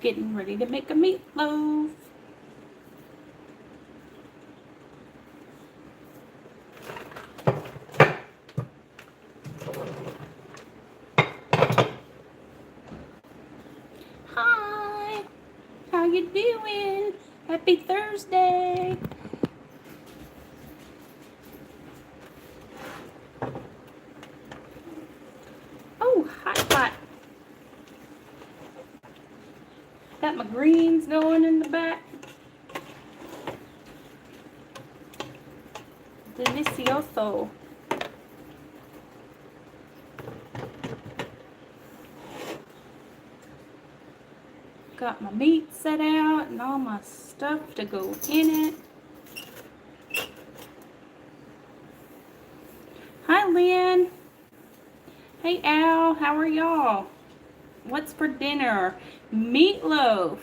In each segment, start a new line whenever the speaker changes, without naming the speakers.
Getting ready to make a meatloaf. Hi, how you doing? Happy Thursday. Oh, hot. Got my greens going in the back. Delicioso. Got my meat set out and all my stuff to go in it. Hi, Lynn. Hey, Al. How are y'all? What's for dinner? Meatloaf.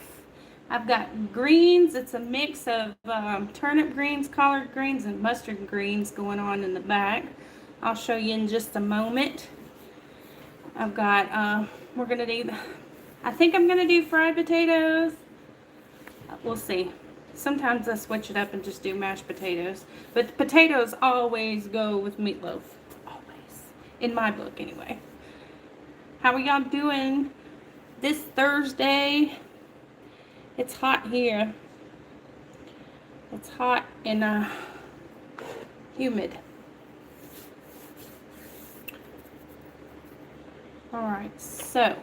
I've got greens. It's a mix of turnip greens, collard greens, and mustard greens going on in the back. I'll show you in just a moment. I've got, we're going to do, I think I'm going to do fried potatoes. We'll see. Sometimes I switch it up and just do mashed potatoes. But potatoes always go with meatloaf. Always. In my book, anyway. How are y'all doing this Thursday? It's hot here. It's hot and humid. Alright, so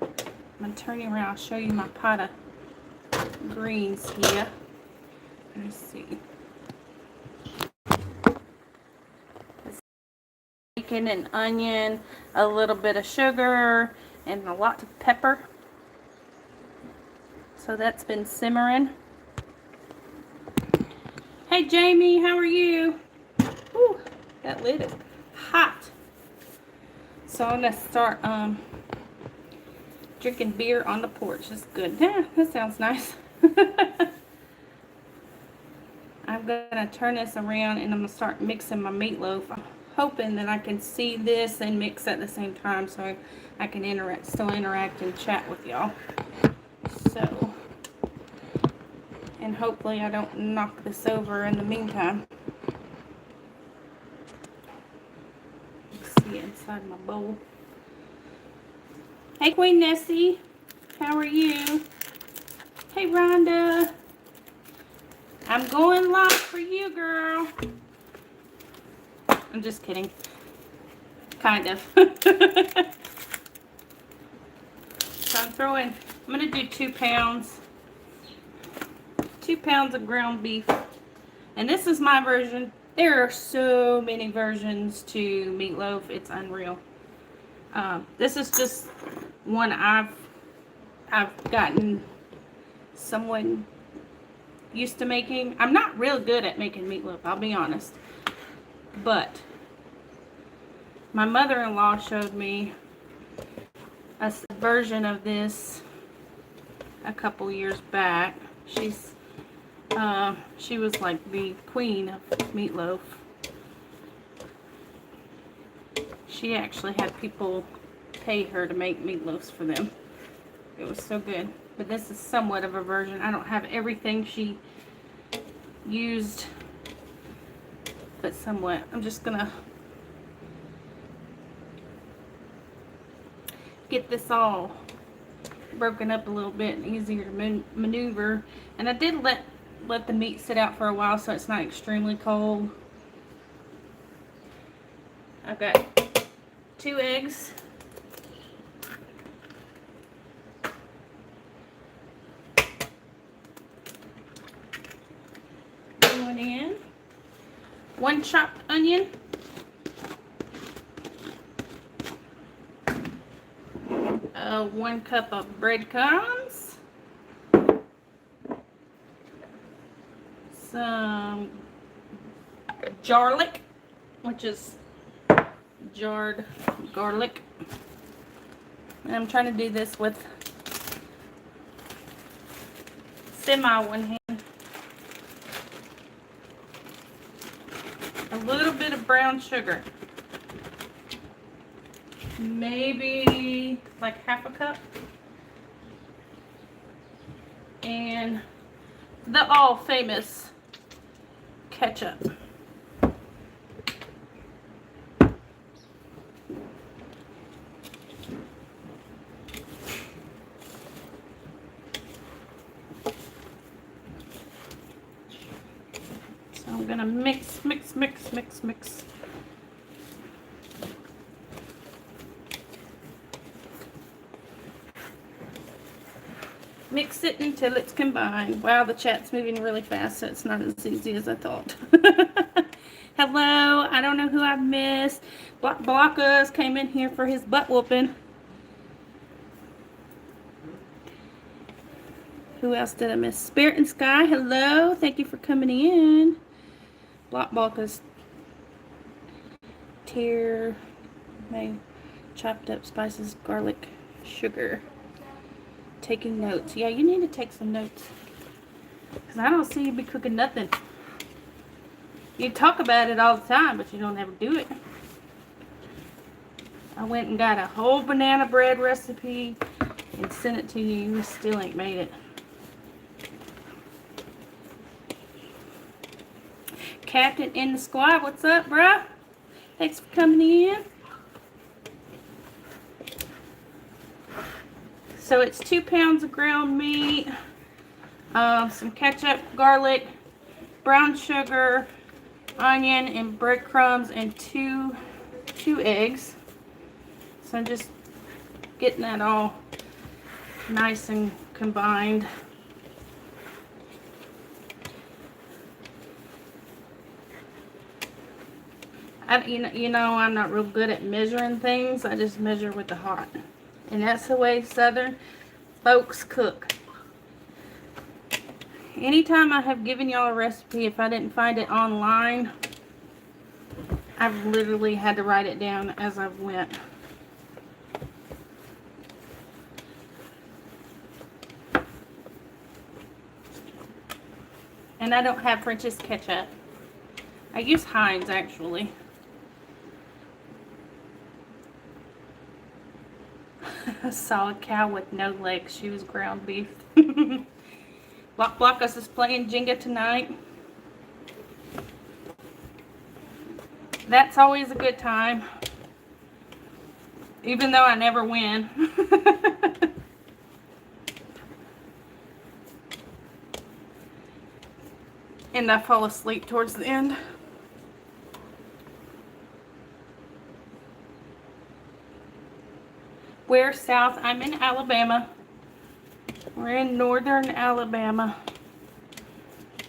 I'm going to turn you around. I'll show you my pot of greens here. Let's see. Bacon and onion, a little bit of sugar, and a lot of pepper. So that's been simmering. Hey Jamie, how are you? Whew, that lid is hot. So I'm gonna start drinking beer on the porch. That's good. Yeah, that sounds nice. I'm gonna turn this around and I'm gonna start mixing my meatloaf. I'm hoping that I can see this and mix at the same time so I can still interact and chat with y'all. So, and hopefully I don't knock this over in the meantime. Let's see inside my bowl. Hey Queen Nessie, how are you? Hey Rhonda, I'm going live for you, girl. I'm just kidding. Kind of. So I'm going to do 2 pounds. 2 pounds of ground beef. And this is my version. There are so many versions to meatloaf. It's unreal. This is just one I've gotten someone used to making. I'm not real good at making meatloaf, I'll be honest. But my mother-in-law showed me a version of this a couple years back. She was like the queen of meatloaf. She actually had people pay her to make meatloaves for them. It was so good. But this is somewhat of a version. I don't have everything she used, but somewhat. I'm just gonna get this all broken up a little bit and easier to maneuver. And I did let the meat sit out for a while so it's not extremely cold. I've got 2 eggs. Going in. 1 chopped onion. 1 cup of breadcrumbs. Some garlic, which is jarred garlic. And I'm trying to do this with one hand. A little bit of brown sugar. Maybe like half a cup. and the all famous ketchup. So I'm gonna mix. Mix it until it's combined. Wow, the chat's moving really fast, so it's not as easy as I thought. Hello, I don't know who I've missed. Blockus came in here for his butt whooping. Who else did I miss? Spirit and Sky, hello. Thank you for coming in. Blockus. Tear, my chopped up spices, garlic, sugar. Taking notes. Yeah, you need to take some notes. Because I don't see you be cooking nothing. You talk about it all the time, but you don't ever do it. I went and got a whole banana bread recipe and sent it to you. You still ain't made it. Captain in the squad, what's up, bruh? Thanks for coming in. So it's 2 pounds of ground meat, some ketchup, garlic, brown sugar, onion, and breadcrumbs, and two eggs. So I'm just getting that all nice and combined. You know, I'm not real good at measuring things. I just measure with the heart. And that's the way Southern folks cook. Anytime I have given y'all a recipe, if I didn't find it online, I've literally had to write it down as I went. And I don't have French's ketchup. I use Heinz, actually. I saw a cow with no legs. She was ground beef. Blockus is playing Jenga tonight. That's always a good time. Even though I never win. And I fall asleep towards the end. Where south? I'm in Alabama. We're in northern Alabama.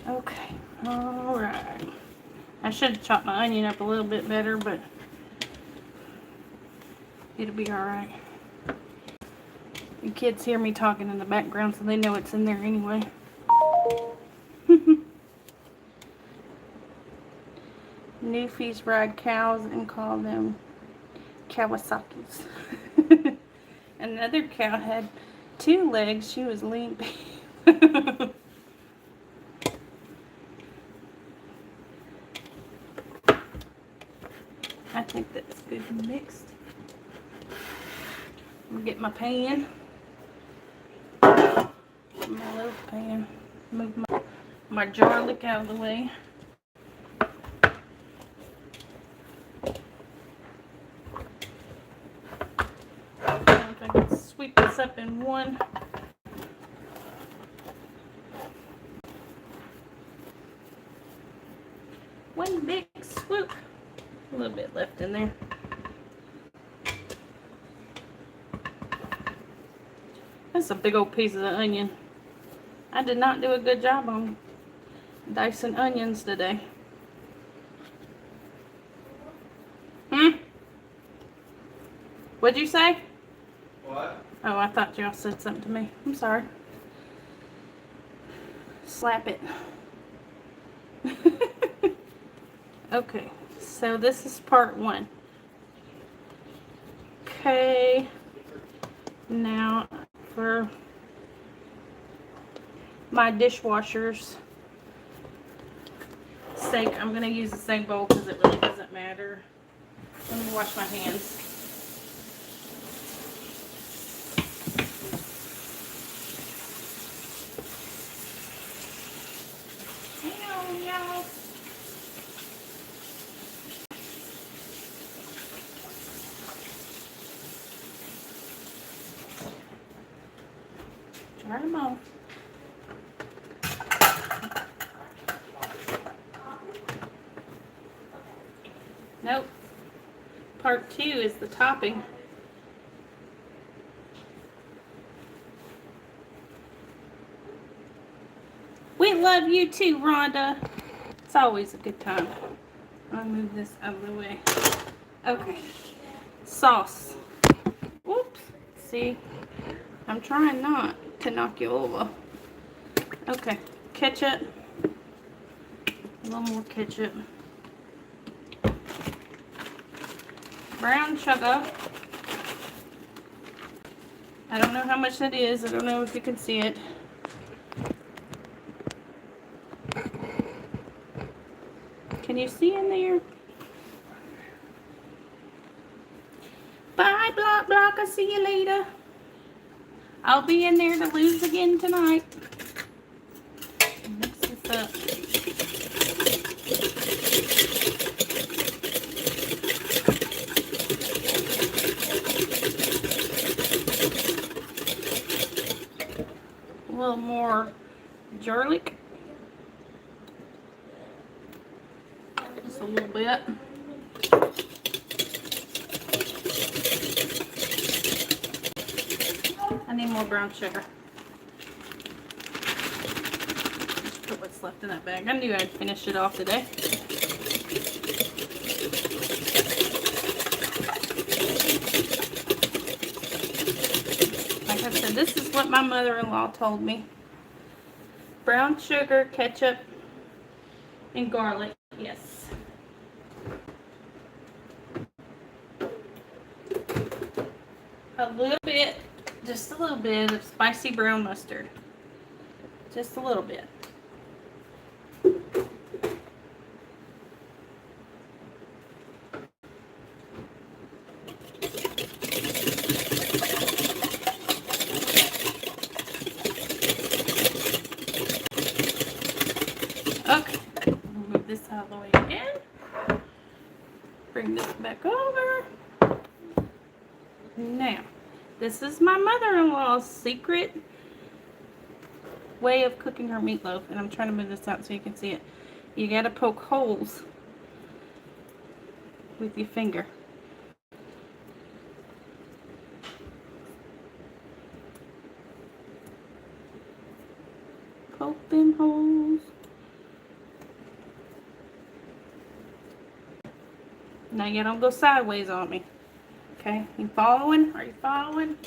Okay. Alright. I should have chopped my onion up a little bit better, but it'll be alright. The kids hear me talking in the background, so they know it's in there anyway. Newfies ride cows and call them Kawasaki's. Another cow had 2 legs. She was lean. I think that's good and mixed. I'm gonna get my pan. My loaf pan. Move my garlic out of the way. I can sweep this up in one big swoop. A little bit left in there. That's a big old piece of onion. I did not do a good job on dicing onions today. What'd you say?
What?
Oh, I thought y'all said something to me. I'm sorry. Slap it. Okay, so this is part 1. Okay, now for my dishwasher's sake, I'm going to use the same bowl because it really doesn't matter. Let me wash my hands. Turn them off. Nope. Part 2 is the topping. We love you too, Rhonda. It's always a good time. I'll move this out of the way. Okay. Sauce. Whoops. See? I'm trying not to knock you over. Okay. Ketchup. A little more ketchup. Brown sugar. I don't know how much that is. I don't know if you can see it. Can you see in there? Bye, Block Block. I'll see you later. I'll be in there to lose again tonight. Mix this up. A little more garlic. Just a little bit. I need more brown sugar. Just put what's left in that bag. I knew I'd finish it off today. Like I said, this is what my mother-in-law told me. Brown sugar, ketchup, and garlic. Yes. A little bit, just a little bit of spicy brown mustard. Just a little bit. Okay, move this out of the way again. Bring this back over. Now, this is my mother-in-law's secret way of cooking her meatloaf, and I'm trying to move this out so you can see it. You gotta poke holes with your finger. Poke them holes. Now you don't go sideways on me. Okay, you following? Are you following?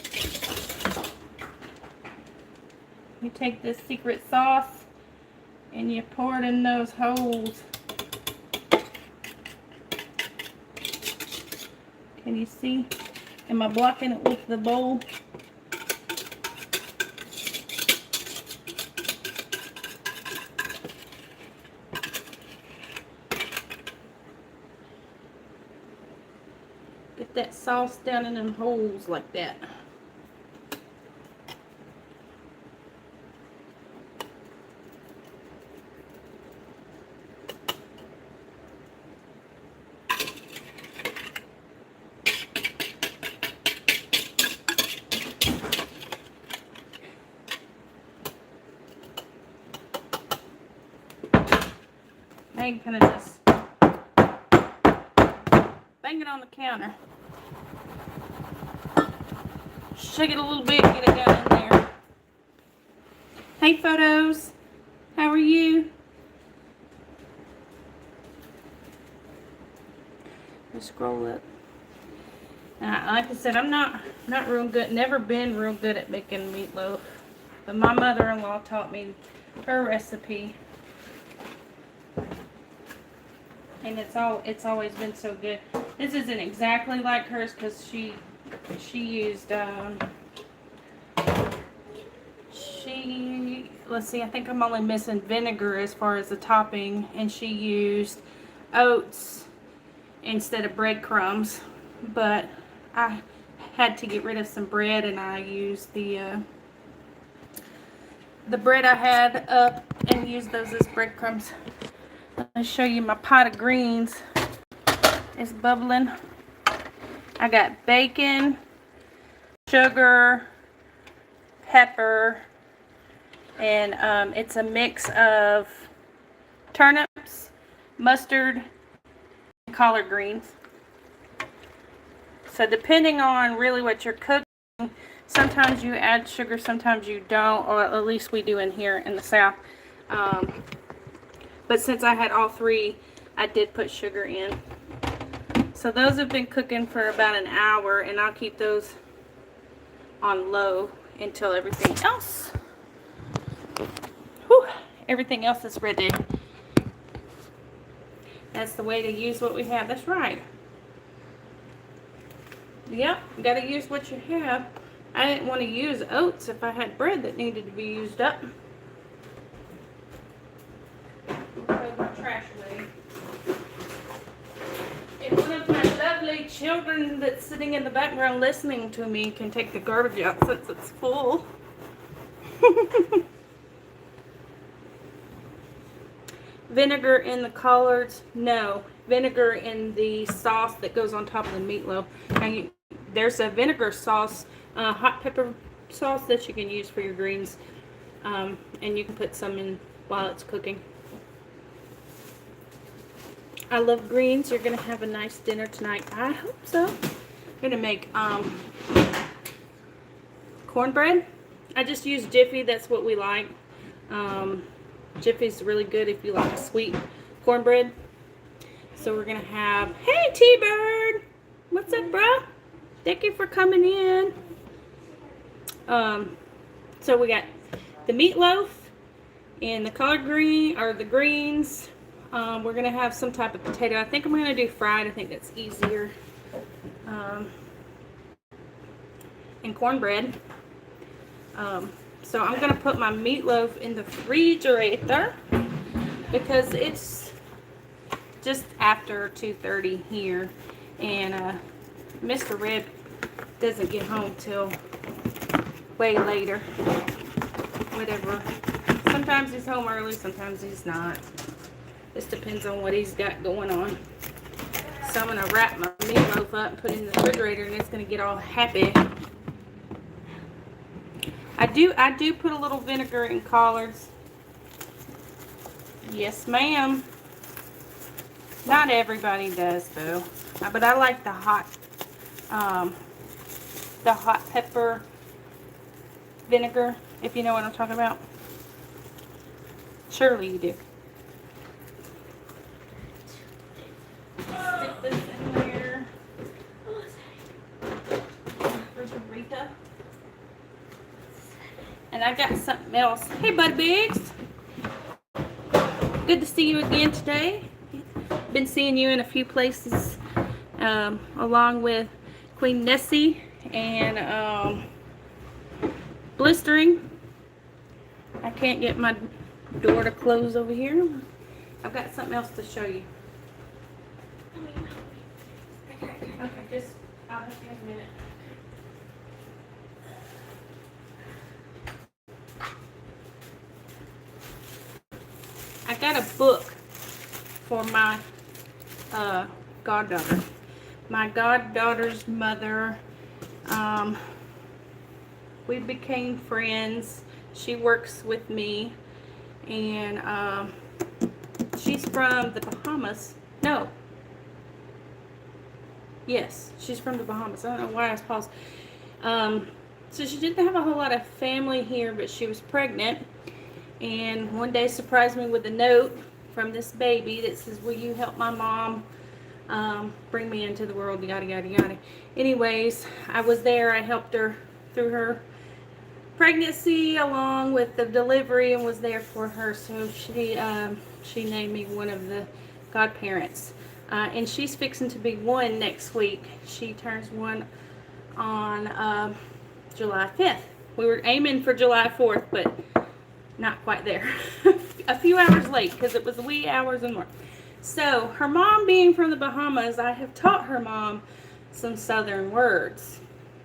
You take this secret sauce and you pour it in those holes. Can you see? Am I blocking it with the bowl? Get that sauce down in them holes like that. Now you kind of just bang it on the counter. Shake it a little bit, get it down in there. Hey photos, how are you? Just scroll up. Like I said, I'm not real good, never been real good at making meatloaf. But my mother-in-law taught me her recipe. And it's always been so good. This isn't exactly like hers because she used let's see, I think I'm only missing vinegar as far as the topping, and she used oats instead of breadcrumbs. But I had to get rid of some bread, and I used the bread I had up and used those as breadcrumbs. Let me show you my pot of greens. It's bubbling. I got bacon, sugar, pepper, And it's a mix of turnips, mustard, and collard greens. So depending on really what you're cooking, sometimes you add sugar, sometimes you don't, or at least we do in here in the South. But since I had all three, I did put sugar in. So those have been cooking for about an hour, and I'll keep those on low until everything else is ready. That's the way to use what we have. That's right. Yep, gotta use what you have. I didn't want to use oats if I had bread that needed to be used up. Put my trash away. If one of my lovely children that's sitting in the background listening to me can take the garbage out since it's full. Vinegar in the collards? No. Vinegar in the sauce that goes on top of the meatloaf. Now there's a vinegar sauce, hot pepper sauce that you can use for your greens. And you can put some in while it's cooking. I love greens. You're going to have a nice dinner tonight. I hope so. I'm going to make cornbread. I just use Jiffy. That's what we like. Jiffy's really good if you like a sweet cornbread. So we're going to have, hey T-Bird! What's up, bro? Thank you for coming in. So we got the meatloaf and the collard green, or the greens. We're going to have some type of potato. I think I'm going to do fried. I think that's easier. And cornbread. So I'm going to put my meatloaf in the refrigerator because it's just after 2:30 here. And Mr. Red doesn't get home till way later. Whatever. Sometimes he's home early, sometimes he's not. This depends on what he's got going on. So I'm going to wrap my meatloaf up and put it in the refrigerator, and it's going to get all happy. I do put a little vinegar in collards. Yes, ma'am. Not everybody does, though. But I like the hot pepper vinegar, if you know what I'm talking about. Surely you do. Stick this in there. Rita. And I got something else. Hey, Bud Biggs. Good to see you again today. Been seeing you in a few places, along with Queen Nessie and Blistering. I can't get my door to close over here. I've got something else to show you. Okay, just, I'll help you in a minute. I got a book for my goddaughter. My goddaughter's mother. We became friends. She works with me, and she's from the Bahamas. No. Yes, she's from the Bahamas. I don't know why I was paused. So she didn't have a whole lot of family here, but she was pregnant. And one day surprised me with a note from this baby that says, will you help my mom bring me into the world, yada, yada, yada. Anyways, I was there. I helped her through her pregnancy along with the delivery and was there for her. So she named me one of the godparents. And she's fixing to be one next week. She turns one on July 5th. We were aiming for July 4th, but not quite there. A few hours late because it was wee hours and more. So her mom being from the Bahamas, I have taught her mom some southern words.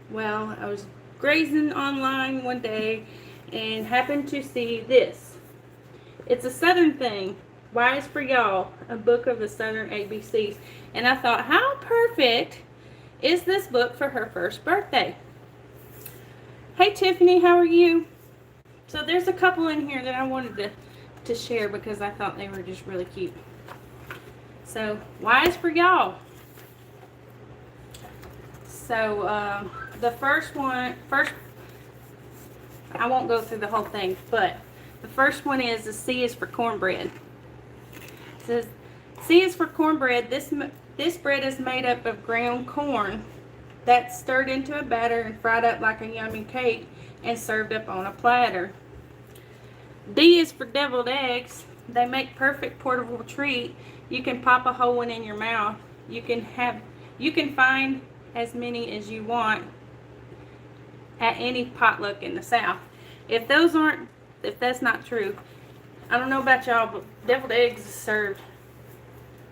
Well, I was grazing online one day and happened to see this. It's a southern thing. Wise for Y'all, a book of the southern ABCs. And I thought, how perfect is this book for her first birthday? Hey Tiffany, how are you? So there's a couple in here that I wanted to share because I thought they were just really cute. So Y is for y'all. So the first, I won't go through the whole thing, but the first one is the C is for cornbread. It says C is for cornbread. This bread is made up of ground corn that's stirred into a batter and fried up like a yummy cake and served up on a platter. D is for deviled eggs. They make perfect portable treat. You can pop a whole one in your mouth. You can find as many as you want at any potluck in the South. If that's not true, I don't know about y'all, but deviled eggs is served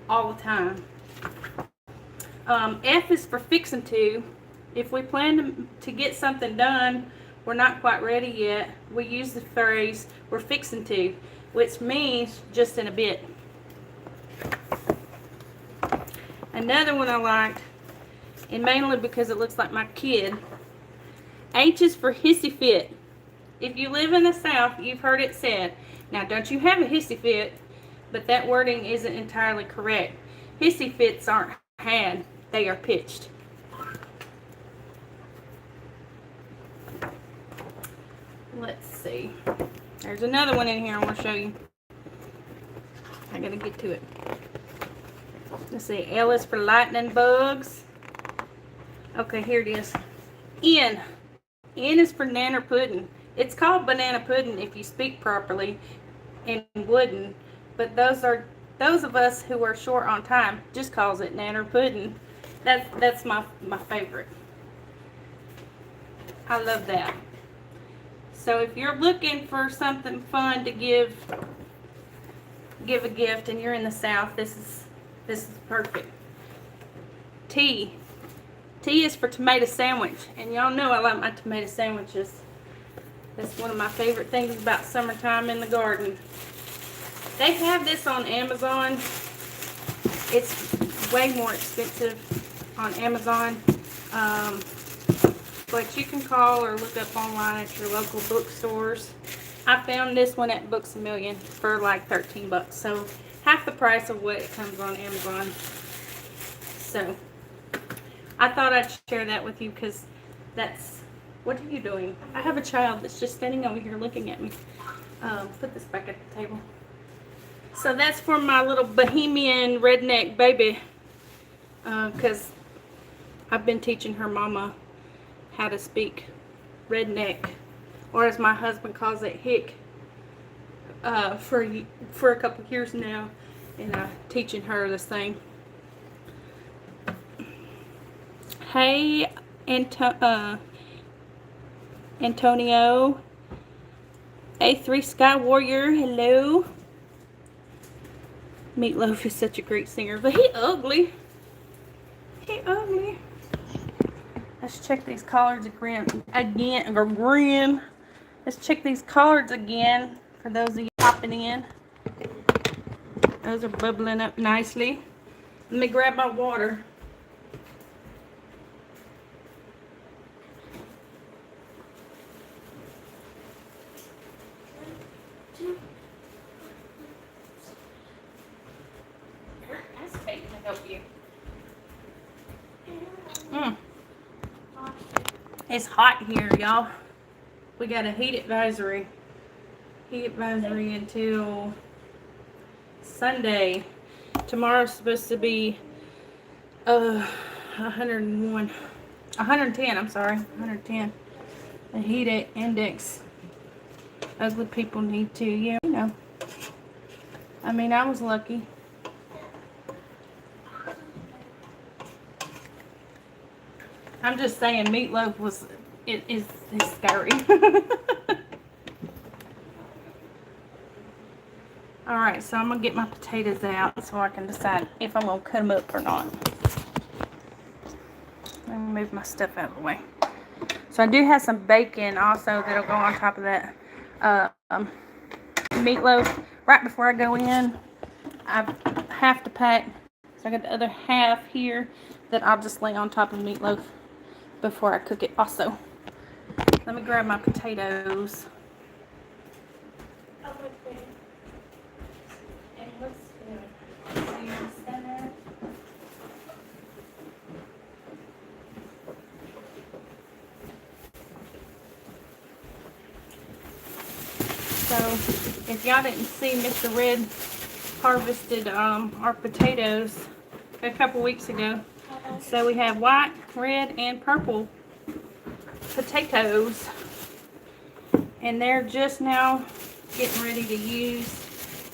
all the time. F is for fixing to. If we plan to get something done, we're not quite ready yet, we use the phrase, we're fixing to, which means just in a bit. Another one I liked, and mainly because it looks like my kid, H is for hissy fit. If you live in the South, you've heard it said. Now, don't you have a hissy fit, but that wording isn't entirely correct. Hissy fits aren't had, they are pitched. Let's see. There's another one in here I want to show you. I gotta get to it. Let's see. L is for lightning bugs. Okay, here it is. N. N is for nanner pudding. It's called banana pudding if you speak properly and wouldn't, but those of us who are short on time just calls it nanner pudding. That's my favorite. I love that. So if you're looking for something fun to give a gift and you're in the South, this is perfect. T. T is for tomato sandwich, and y'all know I like my tomato sandwiches. That's one of my favorite things about summertime in the garden. They have this on Amazon. It's way more expensive on Amazon, but you can call or look up online at your local bookstores. I found this one at Books A Million for like 13 bucks, so half the price of what it comes on Amazon. So I thought I'd share that with you because that's, what are you doing? I have a child that's just standing over here looking at me. Put this back at the table. So that's for my little bohemian redneck baby, because I've been teaching her mama how to speak redneck, or as my husband calls it, hick, for a couple of years now, and teaching her this thing. Hey, Antonio. A3 Sky Warrior, hello. Meatloaf is such a great singer, but he ugly. He ugly. Let's check these collards again. Let's check these collards again for those of you popping in. Those are bubbling up nicely. Let me grab my water. It's hot here, y'all. We got a heat advisory. Heat advisory until Sunday. Tomorrow's supposed to be 110, I'm sorry. 110. The heat index. Ugly people need to, yeah, you know. I mean, I was lucky. I'm just saying, Meatloaf is scary. Alright, so I'm going to get my potatoes out so I can decide if I'm going to cut them up or not. Let me move my stuff out of the way. So I do have some bacon also that'll go on top of that meatloaf. Right before I go in, I've half the pack. So I got the other half here that I'll just lay on top of the meatloaf before I cook it also. Let me grab my potatoes. So if y'all didn't see, Mr. Red harvested our potatoes a couple weeks ago. So we have white, red, and purple potatoes. And they're just now getting ready to use.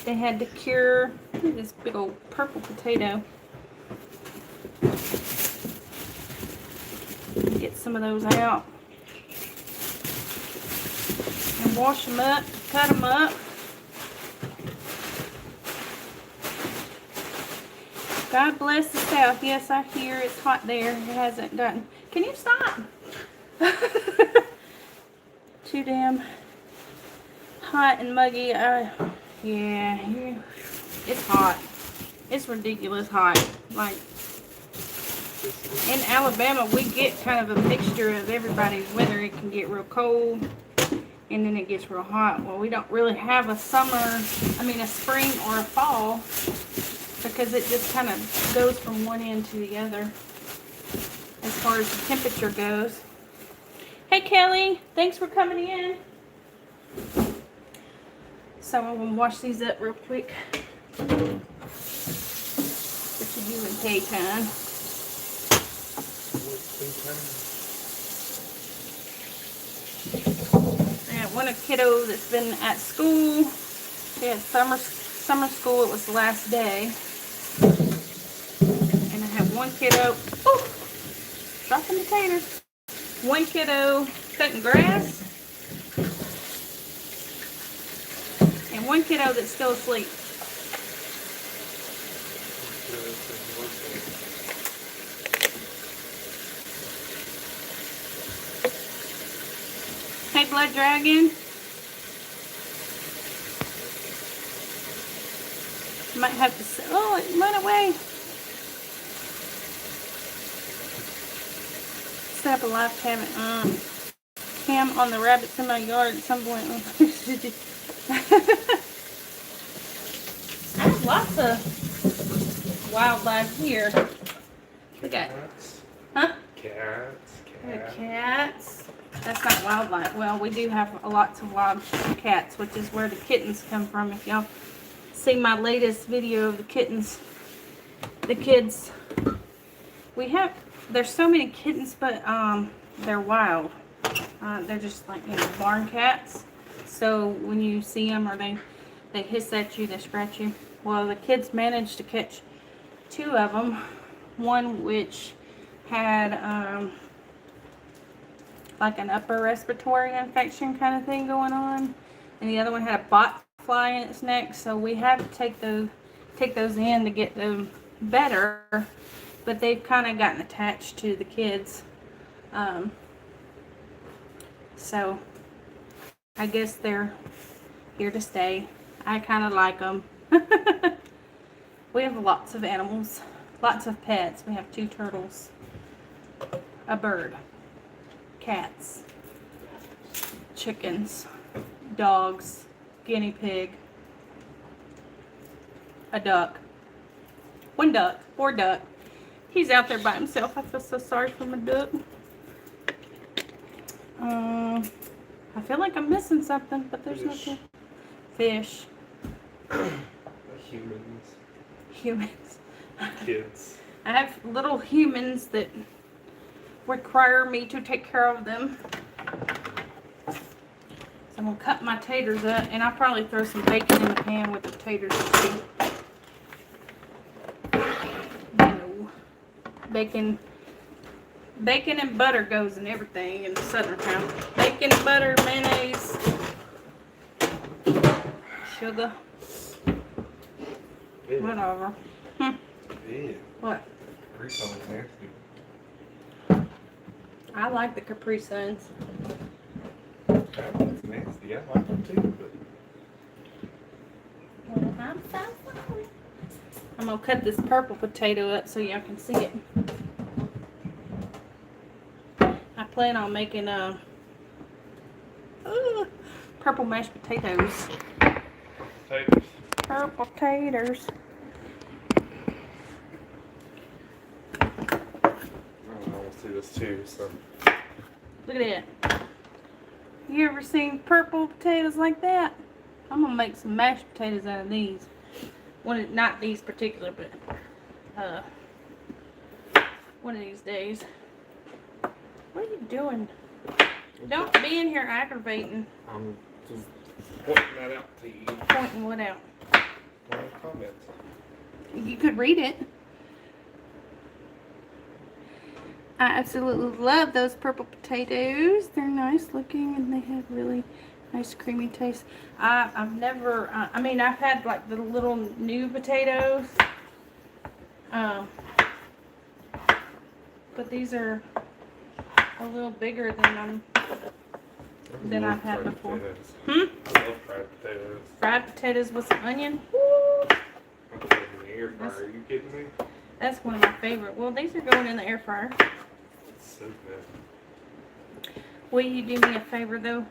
They had to cure. Look at this big old purple potato. Get some of those out. And wash them up, cut them up. God bless the South. Yes, I hear it's hot there. It hasn't gotten. Can you stop? Too damn hot and muggy. Yeah, it's hot. It's ridiculous hot. Like in Alabama, we get kind of a mixture of everybody's weather. It can get real cold, and then it gets real hot. Well, we don't really have a summer. I mean, a spring or a fall, because it just kind of goes from one end to the other as far as the temperature goes. Hey Kelly, thanks for coming in. So I'm gonna wash these up real quick. For you and K-Time. I have one kiddo that's been at school. They had summer school. It was the last day. And I have one kiddo, dropping the taters. One kiddo cutting grass. And one kiddo that's still asleep. Hey, Blood Dragon. Might have to say, oh, it went away. Set up a live cam on the rabbits in my yard at some point. I have lots of wildlife here. We got, huh?
Cats.
Cats. That's not wildlife. Well, we do have lots of wild cats, which is where the kittens come from. If y'all see my latest video of the kittens, the kids, there's so many kittens, but they're wild. They're just like, barn cats. So when you see them or they hiss at you, they scratch you. Well, the kids managed to catch 2 of them. One which had like an upper respiratory infection kind of thing going on, and the other one had a bot fly in its neck. So we have to take those in to get them better, but they've kind of gotten attached to the kids. So I guess they're here to stay. I kind of like them. We have lots of animals, lots of pets. We have 2 turtles, a bird, cats, chickens, dogs, guinea pig, a duck, 1 duck, poor duck. He's out there by himself. I feel so sorry for my duck. I feel like I'm missing something, but there's nothing. Fish. Humans.
Kids.
I have little humans that require me to take care of them. So I'm going to cut my taters up, and I'll probably throw some bacon in the pan with the taters too. Bacon and butter goes in everything in the southern town. Bacon, butter, mayonnaise, sugar, whatever.
Yeah.
What?
Capri Sun's nasty.
I like the Capri Suns.
It's nasty. I like them too, but
I'm so sorry. I'm gonna cut this purple potato up so y'all can see it. I plan on making purple mashed potatoes.
taters.
Purple taters.
I want to see this too. So
Look at that. You ever seen purple potatoes like that? I'm gonna make some mashed potatoes out of these. Not these particular, but one of these days. What are you doing? Don't be in here aggravating.
I'm just pointing that out to you.
Pointing what out?
One comment.
You could read it. I absolutely love those purple potatoes. They're nice looking and they have really nice creamy taste. I've never, I mean, I've had like the little new potatoes. But these are a little bigger than I've had before.
Potatoes.
Hmm?
I love fried potatoes.
Fried potatoes with some onion. Woo!
I'm putting them in the air fryer. Are you kidding me?
That's one of my favorite. Well, these are going in the air fryer.
It's so good.
Will you do me a favor though?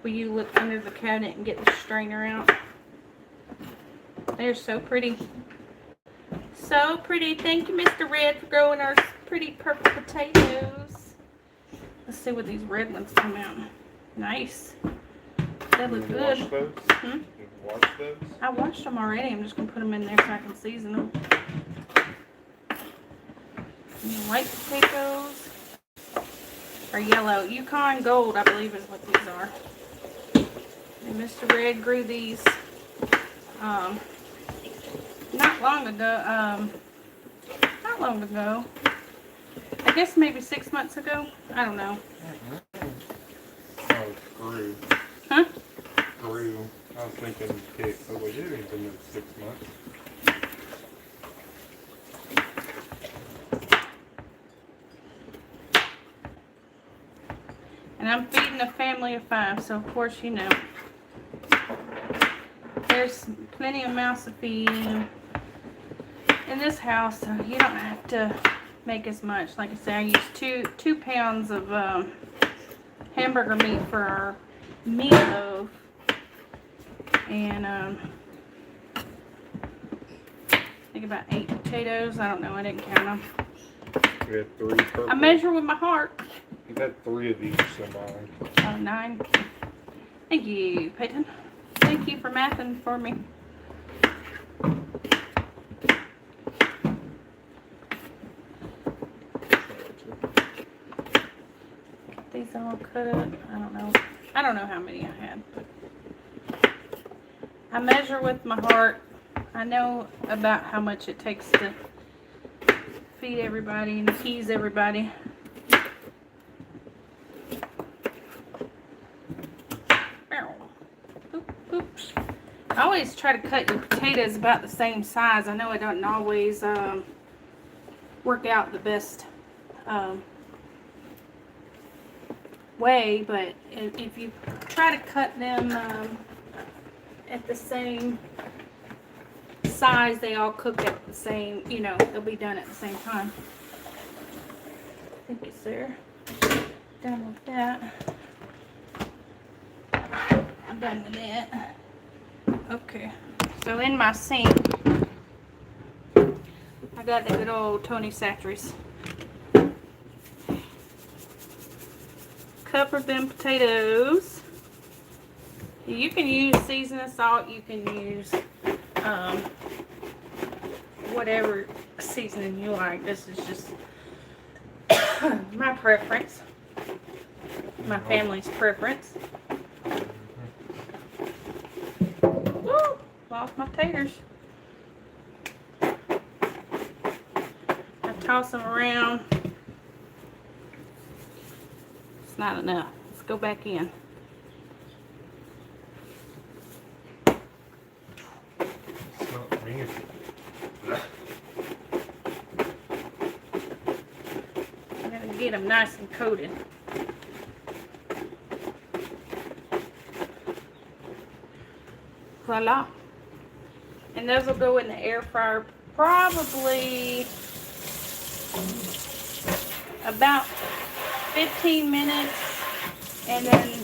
Will you look under the cabinet and get the strainer out? They're so pretty. So pretty. Thank you, Mr. Red, for growing our pretty purple potatoes. Let's see what these red ones come out. Nice. They look good.
Wash those?
Hmm?
You wash those?
I washed them already. I'm just going to put them in there so I can season them. And the white potatoes are yellow. Yukon Gold, I believe, is what these are. And Mr. Red grew these not long ago. I guess maybe 6 months ago. I don't know.
Oh, grew.
Huh?
Grew. I was thinking, okay, so we did it in 6 months.
And I'm feeding a family of 5, so of course you know. There's plenty of mouths to feed in this house, so you don't have to make as much. Like I said, I use two pounds of hamburger meat for our meatloaf, and I think about 8 potatoes. I don't know. I didn't count them.
We had 3 purple.
I measure with my heart.
You've had 3 of these combined.
Oh, 9. Thank you, Peyton. Thank you for mathing for me. These all cut up. I don't know how many I had, but I measure with my heart. I know about how much it takes to feed everybody and appease everybody. Oops. I always try to cut your potatoes about the same size. I know it doesn't always work out the best way, but if you try to cut them at the same size, they all cook at the same, you know, they'll be done at the same time. Thank you, sir. Done with that. I'm done with that. Okay, so in my sink, I got the good old Tony Chachere's. Cover them potatoes. You can use seasoning salt. You can use whatever seasoning you like. This is just my preference. My family's preference. Woo! Lost my taters. I toss them around. It's not enough. Let's go back in.
It's not me.
I gotta get them nice and coated. Voila. And those will go in the air fryer probably about 15 minutes, and then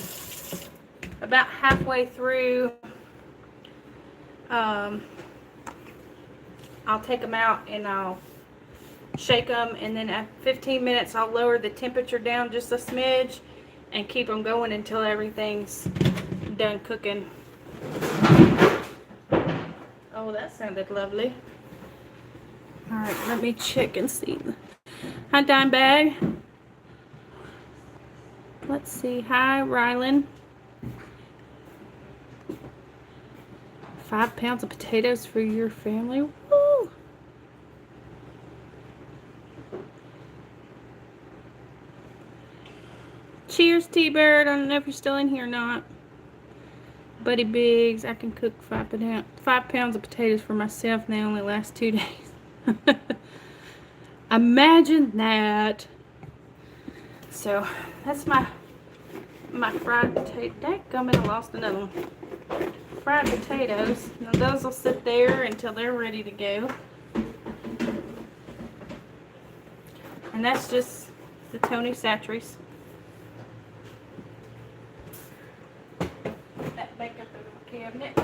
about halfway through I'll take them out and I'll shake them, and then at 15 minutes I'll lower the temperature down just a smidge and keep them going until everything's done cooking Oh, that sounded lovely. All right, let me check and see. Hi, Dime Bag. Let's see. Hi, Rylan. 5 pounds of potatoes for your family. Woo! Cheers, T-Bird. I don't know if you're still in here or not. Buddy Biggs, I can cook 5 pounds of potatoes for myself and they only last 2 days. Imagine that. So that's my fried potato. Dadgummit, I lost another one. Fried potatoes. Now those will sit there until they're ready to go. And that's just the Tony Satcheries. That back up in the cabinet.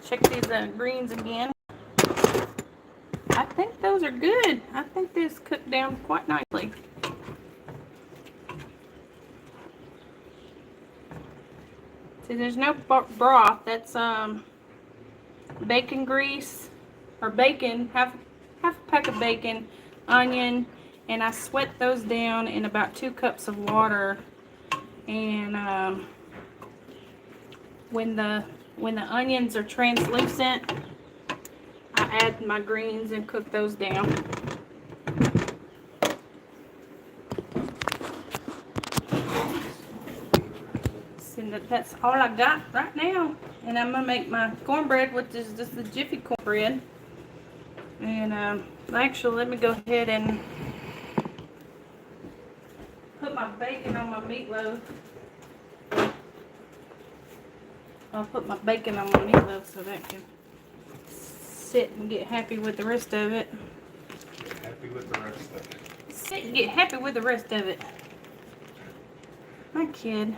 Check these greens again. I think those are good. I think this cooked down quite nicely. See, there's no broth. That's bacon grease or bacon, half a pack of bacon, onion, and I sweat those down in about 2 cups of water. And when the onions are translucent, I add my greens and cook those down. So that's all I got right now. And I'm gonna make my cornbread, which is just the Jiffy cornbread. And actually, let me go ahead and put my bacon on my meatloaf. I'll put my bacon on my meatloaf so that can sit and get happy with the rest of it.
Happy with the rest of it.
Sit and get happy with the rest of it. My kid.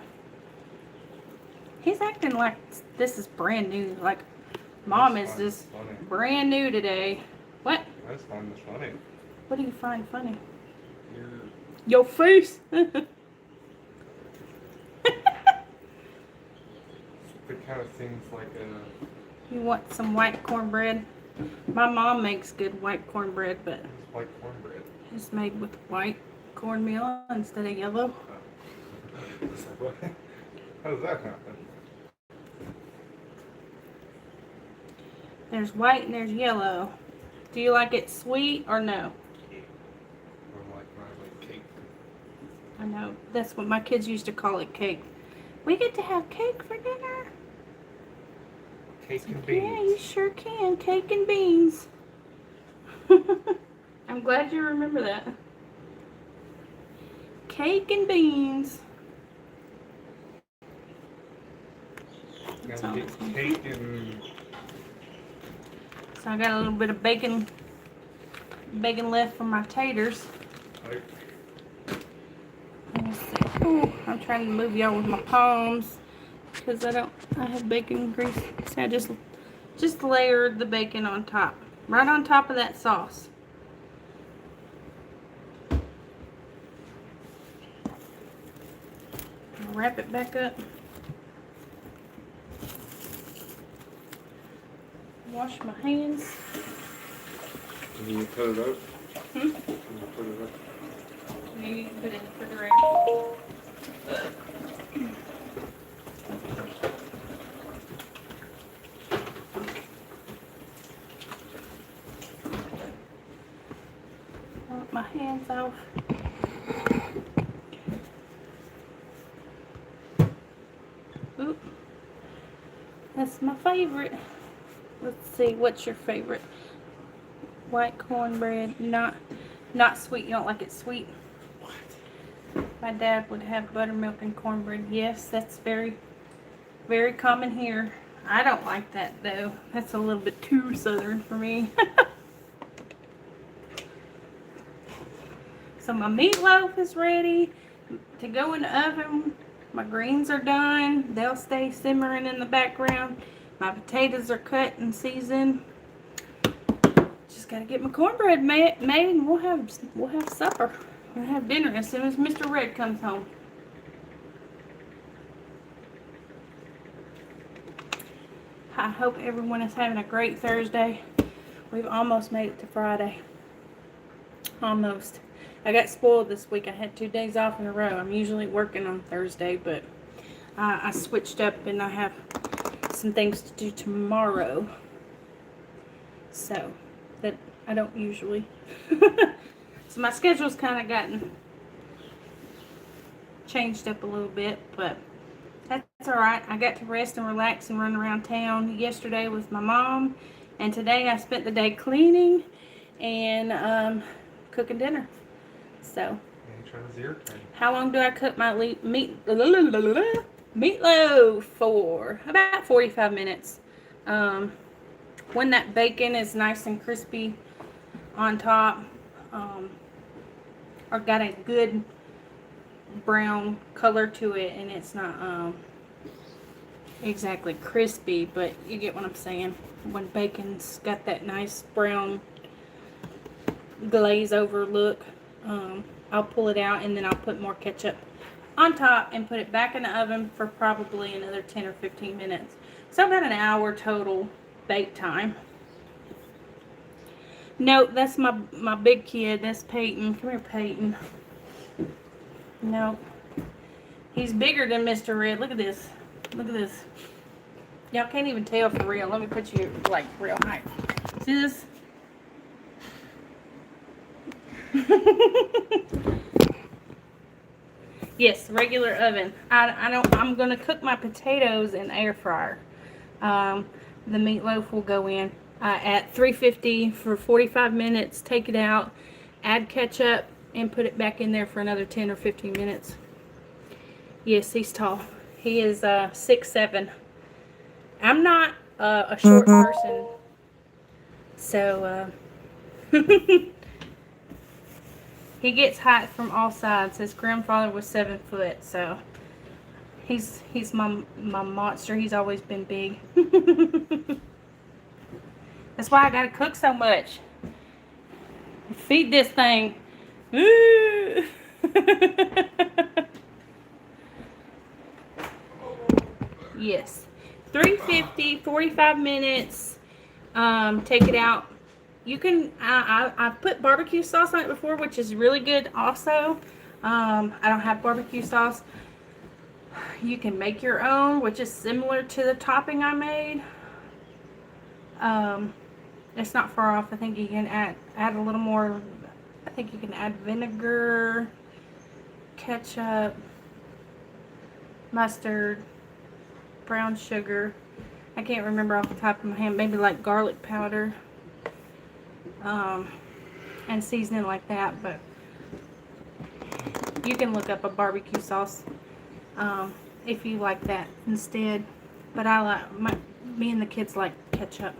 He's acting like this is brand new. Like, Mom is just brand new today. What?
I just find this funny.
What do you find funny? Your face?
It kind of seems like a...
You want some white cornbread? My mom makes good white cornbread, but
It's white cornbread.
it's made with white cornmeal instead of yellow.
It's like, what? How does that happen?
There's white and there's yellow. Do you like it sweet or no?
Or like cake.
I know. That's what my kids used to call it, cake. We get to have cake for dinner?
Cake and beans.
Yeah, you sure can. Cake and beans. I'm glad you remember that. Cake and beans.
Now get cake and...
So I got a little bit of bacon left from my taters.
Like,
Let me see. Ooh, I'm trying to move y'all with my palms because I have bacon grease. So I just layered the bacon on top, right on top of that sauce. I'll wrap it back up. Wash my hands.
can you put it up?
Hmm?
Can you put it up?
Maybe you can put it in the refrigerator. Wipe my hands off. Oop. That's my favorite. Let's see, what's your favorite? White cornbread, not sweet. You don't like it sweet? My dad would have buttermilk and cornbread. Yes, that's very, very common here. I don't like that though. That's a little bit too southern for me. So my meatloaf is ready to go in the oven. My greens are done. They'll stay simmering in the background. My potatoes are cut and seasoned. Just gotta get my cornbread made and we'll have supper. We'll have dinner as soon as Mr. Red comes home. I hope everyone is having a great Thursday. We've almost made it to Friday. Almost. I got spoiled this week. I had 2 days off in a row. I'm usually working on Thursday, but I switched up and I have some things to do tomorrow. So, that I don't usually. So my schedule's kind of gotten changed up a little bit, but that's alright. I got to rest and relax and run around town yesterday with my mom, and today I spent the day cleaning and cooking dinner. So, how long do I cook my meatloaf for? About 45 minutes. When that bacon is nice and crispy on top, or got a good brown color to it, and it's not exactly crispy, but you get what I'm saying. When bacon's got that nice brown glaze over look, I'll pull it out and then I'll put more ketchup on top and put it back in the oven for probably another 10 or 15 minutes. So about an hour total bake time. No, that's my big kid. That's Peyton. Come here, Peyton. No. He's bigger than Mr. Red. Look at this. Look at this. Y'all can't even tell for real. Let me put you like real height. See this? Yes, regular oven. I'm gonna cook my potatoes in air fryer. The meatloaf will go in at 350 for 45 minutes. Take it out, add ketchup, and put it back in there for another 10 or 15 minutes. Yes, he's tall. He is 6'7". I'm not a short person, so he gets height from all sides. His grandfather was 7 foot, so he's my monster. He's always been big. That's why I gotta cook so much. Feed this thing. Yes. 350, 45 minutes. Take it out. You can, I've put barbecue sauce on it before, which is really good also. I don't have barbecue sauce. You can make your own, which is similar to the topping I made. It's not far off. I think you can add a little more. I think you can add vinegar, ketchup, mustard, brown sugar. I can't remember off the top of my head. Maybe like garlic powder, and seasoning like that. But you can look up a barbecue sauce if you like that instead. But I like me and the kids like ketchup.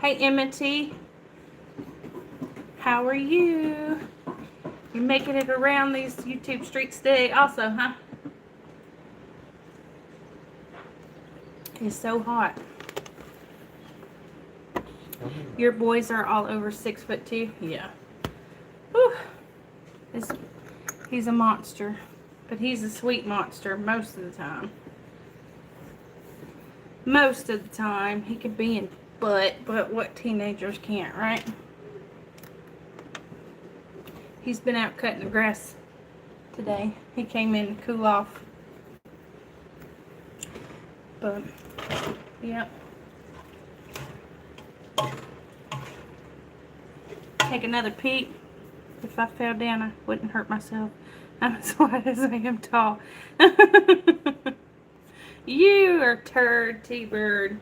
Hey, Emmety, how are you? You're making it around these YouTube streets today also, huh? It's so hot. Your boys are all over 6 foot too? Yeah. Whew. He's a monster. But he's a sweet monster most of the time. Most of the time. He could be in but what teenagers can't, right? He's been out cutting the grass today. He came in to cool off. But, yep. Take another peek. If I fell down, I wouldn't hurt myself. I'm as wide as I am tall. You are turd, T-Bird.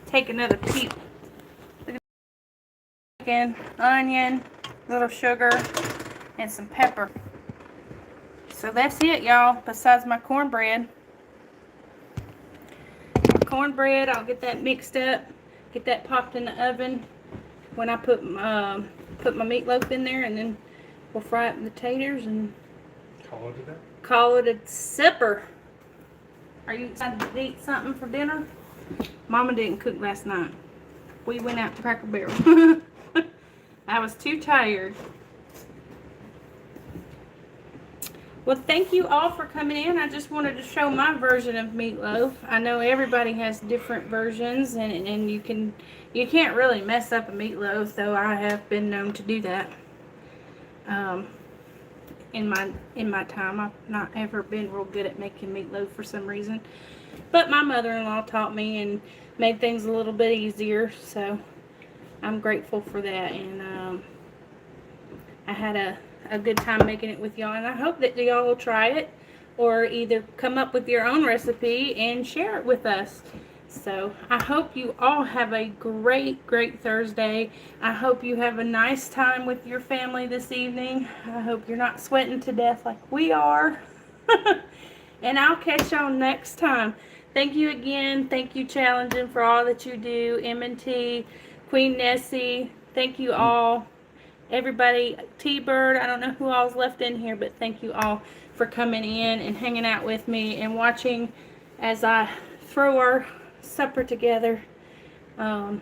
Take another peek. Again, onion, little sugar, and some pepper. So that's it, y'all, besides my cornbread. Cornbread, I'll get that mixed up, get that popped in the oven when I put my meatloaf in there, and then we'll fry up the taters and
Call it a day. Call it
a supper. Are you excited to eat something for dinner? Mama didn't cook last night. We went out to Cracker Barrel. I was too tired. Well, thank you all for coming in. I just wanted to show my version of meatloaf. I know everybody has different versions, and you can't really mess up a meatloaf, though I have been known to do that. In my time, I've not ever been real good at making meatloaf for some reason, but my mother-in-law taught me and made things a little bit easier, so I'm grateful for that. And I had a good time making it with y'all, and I hope that y'all will try it or either come up with your own recipe and share it with us. So I hope you all have a great Thursday. I hope you have a nice time with your family this evening. I hope you're not sweating to death like we are. And I'll catch y'all next time. Thank you again. Thank you, Challenging, for all that you do. M&T, Queen Nessie, thank you all. Everybody, T-Bird, I don't know who all's left in here, but thank you all for coming in and hanging out with me and watching as I throw our supper together. And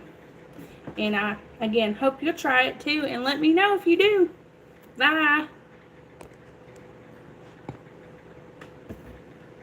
I, again, hope you'll try it too and let me know if you do. Bye.